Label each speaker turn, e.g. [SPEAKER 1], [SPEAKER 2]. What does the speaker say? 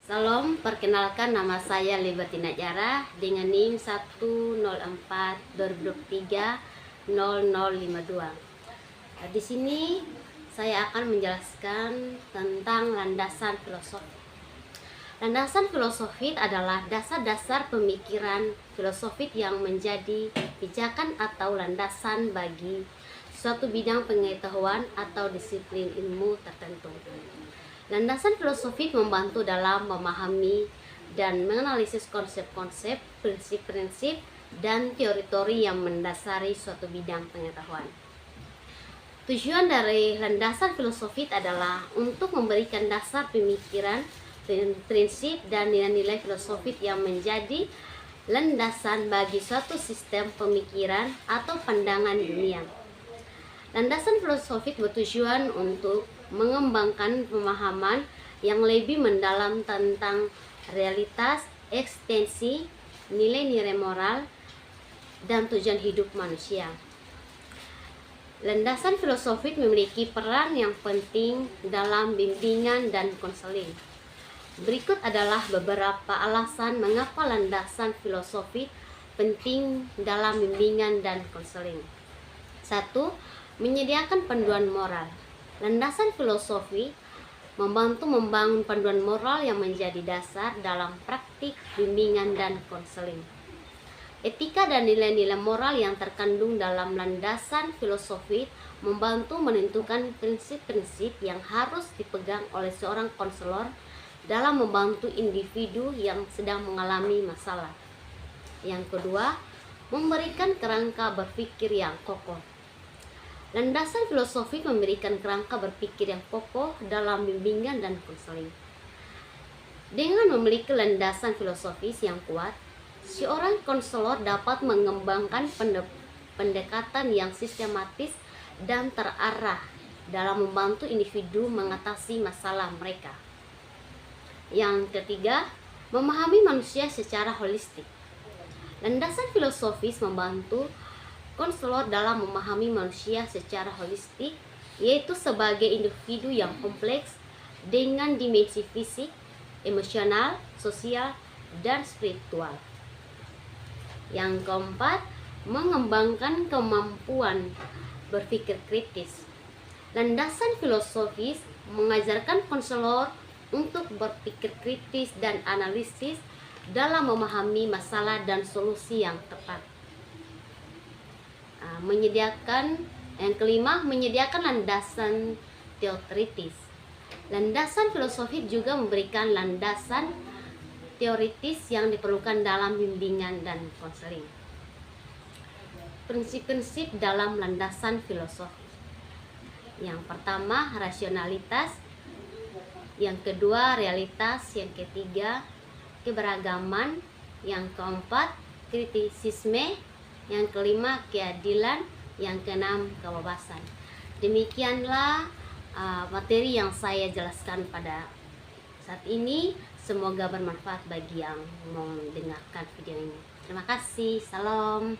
[SPEAKER 1] Salam, perkenalkan nama saya Liberty Najara dengan NIM 104-2023-0052. Di sini saya akan menjelaskan tentang landasan filosofi. Landasan filosofi adalah dasar-dasar pemikiran filosofis yang menjadi pijakan atau landasan bagi suatu bidang pengetahuan atau disiplin ilmu tertentu. Landasan filosofis membantu dalam memahami dan menganalisis konsep-konsep, prinsip-prinsip, dan teori-teori yang mendasari suatu bidang pengetahuan. Tujuan dari landasan filosofis adalah untuk memberikan dasar pemikiran, prinsip, dan nilai-nilai filosofis yang menjadi landasan bagi suatu sistem pemikiran atau pandangan dunia. Landasan filosofis bertujuan untuk mengembangkan pemahaman yang lebih mendalam tentang realitas, eksistensi, nilai-nilai moral, dan tujuan hidup manusia. Landasan filosofis memiliki peran yang penting dalam bimbingan dan konseling. Berikut adalah beberapa alasan mengapa landasan filosofis penting dalam bimbingan dan konseling. 1. Menyediakan panduan moral. Landasan filosofi membantu membangun panduan moral yang menjadi dasar dalam praktik bimbingan dan konseling. Etika dan nilai-nilai moral yang terkandung dalam landasan filosofi membantu menentukan prinsip-prinsip yang harus dipegang oleh seorang konselor dalam membantu individu yang sedang mengalami masalah. Yang kedua, memberikan kerangka berpikir yang kokoh. Landasan filosofi memberikan kerangka berpikir yang kokoh dalam bimbingan dan konseling. Dengan memiliki landasan filosofis yang kuat, seorang konselor dapat mengembangkan pendekatan yang sistematis dan terarah dalam membantu individu mengatasi masalah mereka. Yang ketiga, memahami manusia secara holistik. Landasan filosofis membantu konselor dalam memahami manusia secara holistik, yaitu sebagai individu yang kompleks dengan dimensi fisik, emosional, sosial, dan spiritual. Yang keempat, mengembangkan kemampuan berpikir kritis. Landasan filosofis mengajarkan konselor untuk berpikir kritis dan analisis dalam memahami masalah dan solusi yang tepat. Yang kelima, menyediakan landasan teoritis. Landasan filosofi juga memberikan landasan teoritis yang diperlukan dalam bimbingan dan konseling. Prinsip-prinsip dalam landasan filosofi. Yang pertama, rasionalitas. Yang kedua, realitas. Yang ketiga, keberagaman. Yang keempat, kritisisme. Yang kelima, keadilan. Yang keenam, kebebasan. Demikianlah materi yang saya jelaskan pada saat ini. Semoga bermanfaat bagi yang mendengarkan video ini. Terima kasih. Salam.